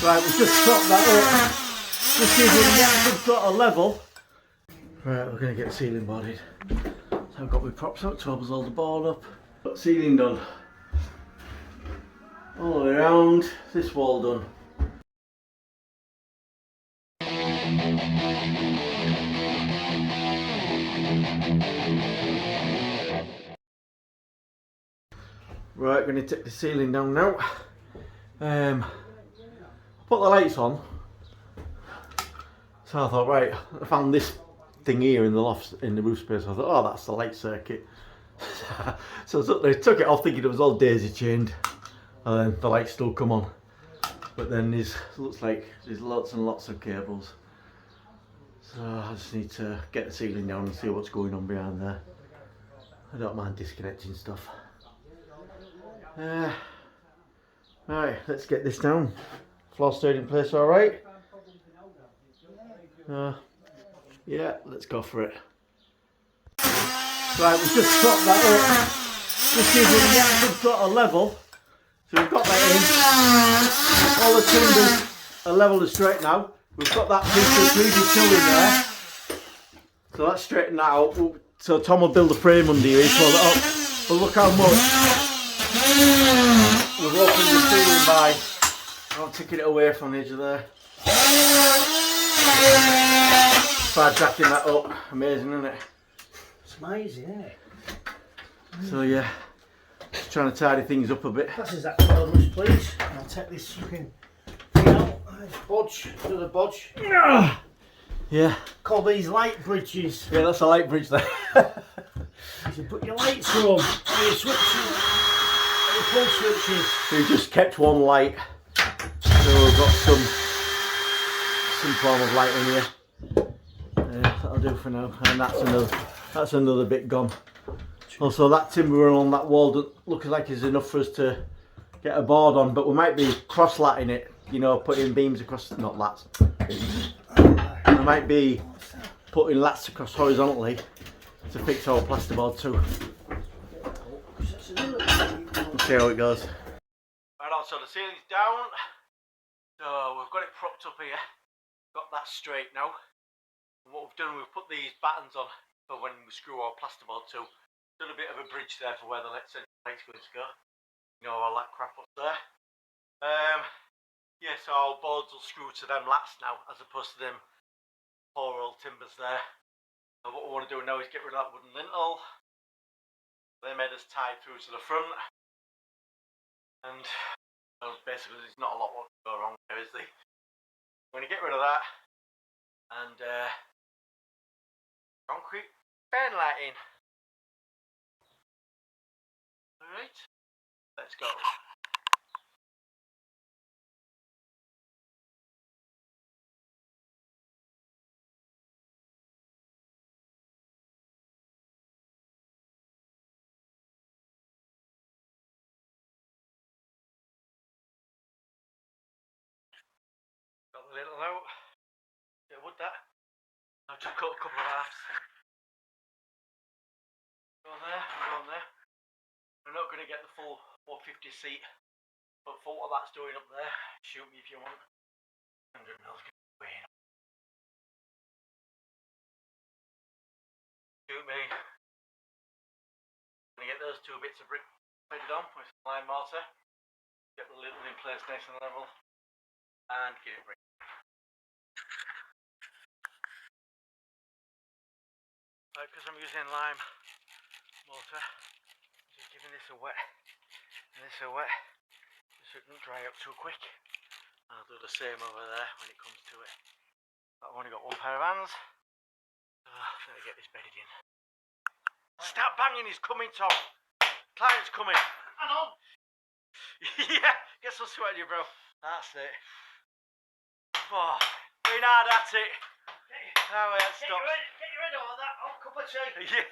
Right, we've just propped that up. Just using the active sort of level. Right, we're going to get ceiling boarded. So I've got my props up, 12 hours all the board up. Got ceiling done. All the way around, this wall done. Right, going to take the ceiling down now. Put the lights on. So I thought, right, I found this thing here in the loft, in the roof space. I thought, oh, that's the light circuit. So I was up there, took it off thinking it was all daisy chained. And then the lights still come on. But then looks like there's lots and lots of cables. So I just need to get the ceiling down and see what's going on behind there. I don't mind disconnecting stuff. Right, let's get this down. Floor stayed in place all right. Yeah, let's go for it. Right, we've just propped that up. Just using the active sort of level. So we've got that in. All the timbers are level and straight now. We've got that piece of 3D till in there. So that's straightened that out. So Tom will build a frame under here, pull it up. But look how much we've opened the ceiling by. I'm taking it away from the edge of there. By jacking that up. Amazing, isn't it? It's amazing, isn't it? So yeah, just trying to tidy things up a bit. That's exactly what I must please. I'll take this fucking thing out. Bodge, another bodge. Yeah. Call these light bridges. Yeah, that's a light bridge there. You should put your lights on, or your switches, or your pull switches. We just kept one light. So we've got some form of light in here. That'll do for now. And that's another bit gone. Also, that timber on that wall doesn't look like it's enough for us to get a board on, but we might be cross-latting it, you know, putting beams across, not lats. We might be putting lats across horizontally to fix our plasterboard too. We'll see how it goes. Right on, so the ceiling's down. So we've got it propped up here. Got that straight now. And what we've done, we've put these battens on for when we screw our plasterboard to. Done a bit of a bridge there for where the light's going to go. You know, all that crap up there. Yeah, so our boards will screw to them lats now, as opposed to them poor old timbers there. So what we want to do now is get rid of that wooden lintel. They made us tie through to the front. And basically there's not a lot to go wrong there, is there? We're going to get rid of that. And concrete fan lighting. Alright, let's go. Got the little out. Bit of wood that. I've just cut a couple of halves. Go on there, go on there. We're not going to get the full 450 seat, but for what that's doing up there, shoot me if you want. 100 mils going to be in. Shoot me. I'm going to get those two bits of brick fitted on with some lime mortar. Get the lid in place nice and level. And get it brick. Right, because I'm using lime mortar, just giving this a wet and this a wet so it doesn't dry up too quick. I'll do the same over there when it comes to it. I've only got one pair of hands, so I'm going to get this bedded in. Stop banging, he's coming, Tom. Client's coming. Hang on. Yeah, get some sweat in you, bro. That's it. Oh, being hard at it. Oh, yeah, stop. Get your head over that. Oh, cup of tea. Yeah.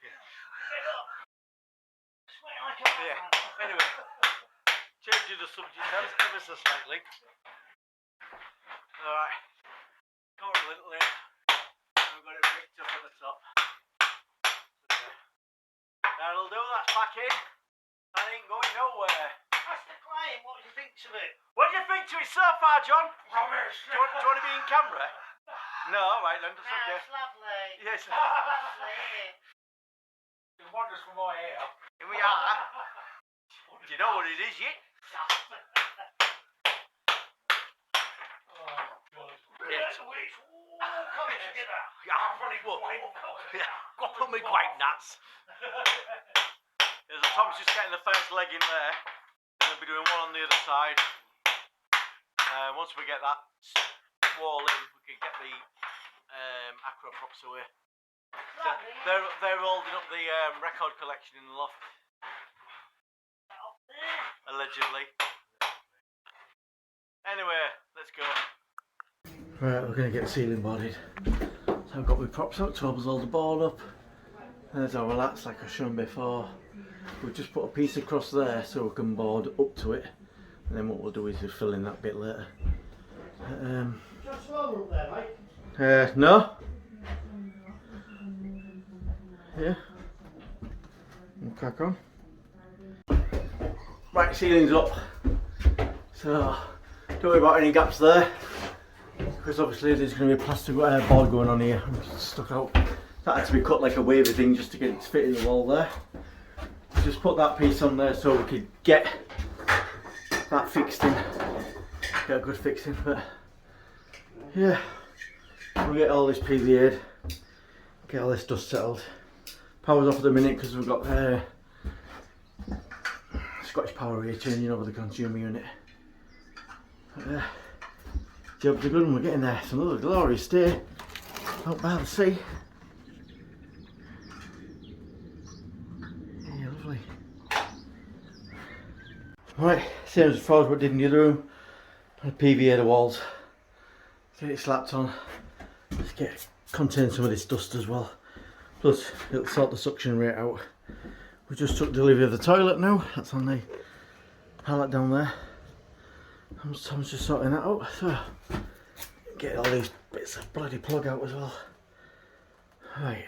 Get up. Sweating like a Yeah. madman. Anyway, changing the subject ever so slightly. Alright, got a little in. We've got it picked up at the top. That'll do, that's back in. That ain't going nowhere. That's the client. in. What do you think of it? What do you think to it so far, John? Rubbish. Do you want to be in camera? No, all right then, that's No, okay. it's lovely. Yes, Lovely. It wonders for my hair. here we are. Do you know what it is yet? Yes. Come together. Yeah, funny book. Yeah, go put me quite nuts. Tom's just getting the first leg in there. And we'll be doing one on the other side. Once we get that wall in, we can get the acro props away. So they're holding up the record collection in the loft. Allegedly. Anyway, let's go. Right, we're going to get the ceiling boarded. So I've got my props out, 12's hold the board up. There's our lats like I've shown before. We've just put a piece across there so we can board up to it. And then what we'll do is we'll fill in that bit later. Just slower up there, mate. No. Yeah. We'll crack on. Right, ceiling's up. So, don't worry about any gaps there. Because obviously there's going to be a plastic board going on here. I'm just stuck out. That had to be cut like a wavy thing just to get it to fit in the wall there. Just put that piece on there so we could get that fixed in. Get a good fixing, but yeah. We'll get all this PVA'd. Get all this dust settled. Power's off at the minute because we've got Scottish Power here changing over the consumer unit. But, jobs are good and we're getting there. It's another glorious day out by the sea. Yeah, lovely. Right, same as far as what I did in the other room. PVA the walls. Get it slapped on. Just contain some of this dust as well. Plus it'll sort the suction rate out. We just took delivery of the toilet now. That's on the pallet down there. Tom's just sorting that out. So get all these bits of bloody plug out as well. Right,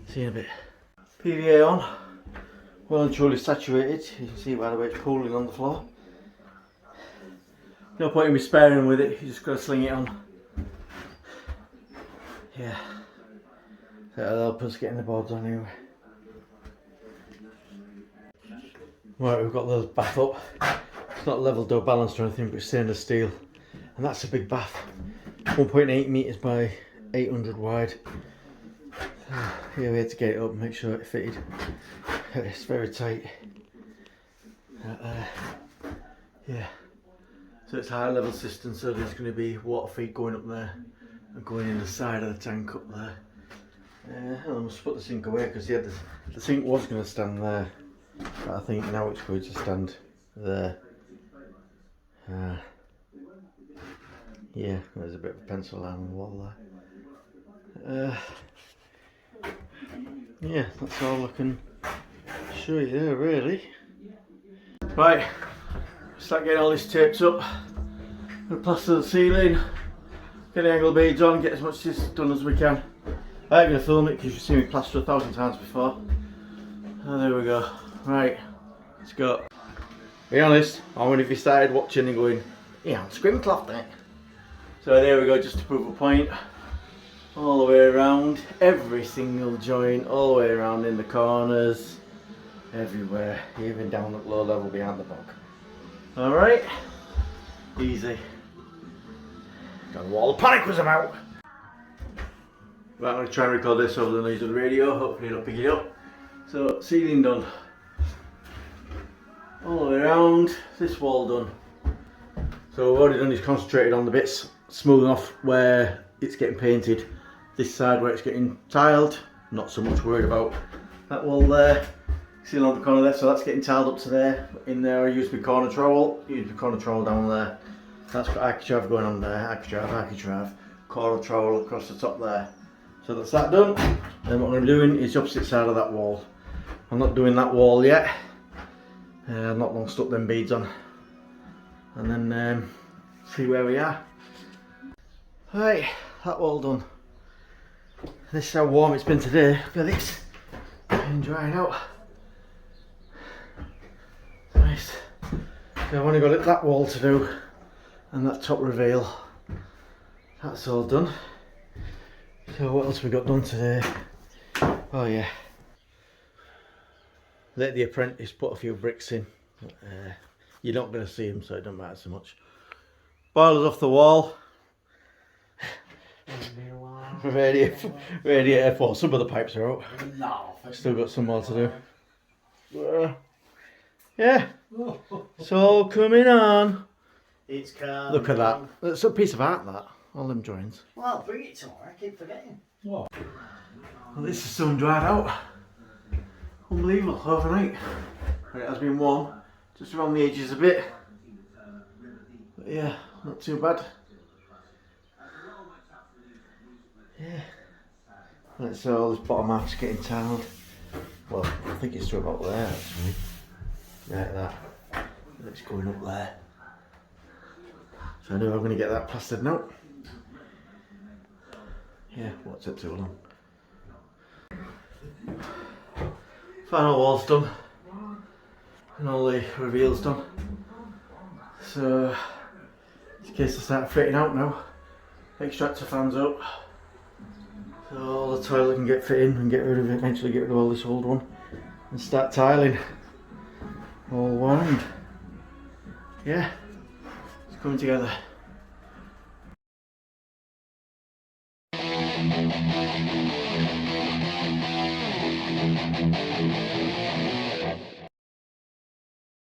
see you in a bit. PVA on, well and truly saturated. You can see by the way it's pooling on the floor. No point in me sparing with it, you just got to sling it on. Yeah, that'll help us getting the boards on anyway. Right, we've got the bath up. It's not level door balanced or anything, but it's stainless steel. And that's a big bath. 1.8 metres by 800 wide. So here we had to get it up and make sure it fitted. It's very tight. Yeah. So it's a high level system, so there's going to be water feed going up there and going in the side of the tank up there. And I must put the sink away because the sink was going to stand there, but I think now it's going to stand there. Yeah, there's a bit of a pencil line on the wall there. Yeah, that's all I can show you there really. Right, start getting all this taped up. We'll plaster the ceiling, get the angle beads on, get as much of this done as we can. I ain't going to film it because you've seen me plaster 1,000 times before. Oh, there we go. Right, let's go. Be honest, I wonder if you started watching and going, yeah, I'm screaming cloth then. So there we go, just to prove a point. All the way around, every single joint, all the way around in the corners, everywhere, even down at low level behind the bog. Alright, easy. Got a wall of panic was about. Right, I'm going to try and record this over the noise of the radio, hopefully it'll pick it up. So, ceiling done. All the way around, this wall done. So what I've already done is concentrated on the bits, smoothing off where it's getting painted. This side where it's getting tiled, not so much worried about that wall there. Still on the corner there, so that's getting tiled up to there. In there I used my corner trowel, down there. That's got architrave going on there, architrave, corner trowel across the top there. So that's that done. Then what I'm doing is the opposite side of that wall. I'm not doing that wall yet. I've not long stuck them beads on. And then see where we are. Right, that wall done. This is how warm it's been today. Look at this, been drying out. Nice. So I've only got that wall to do and that top reveal. That's all done. So what else we got done today? Oh yeah, let the apprentice put a few bricks in. You're not going to see them, so it don't matter so much. Boilers off the wall. Radiator for some of the pipes are out. No, Still got some more to do. Yeah, it's all coming on. it's calm. Look at that. It's a piece of art, that. All them drawings. Well, bring it to me. I keep forgetting. Well, this is sun dried out. Unbelievable, overnight. And it has been warm, just around the edges a bit. But yeah, not too bad. Yeah. Right, so this bottom half's getting tiled. Well, I think it's to about there actually. Like that. It's going up there. So I know I'm going to get that plastered now. Yeah, what's it too long? Final wall's done. And all the reveals done. So it's a case to start fitting out now. Extractor fans up. So all the toilet can get fit in and get rid of it, eventually get rid of all this old one. And start tiling. All wound. Yeah, it's coming together.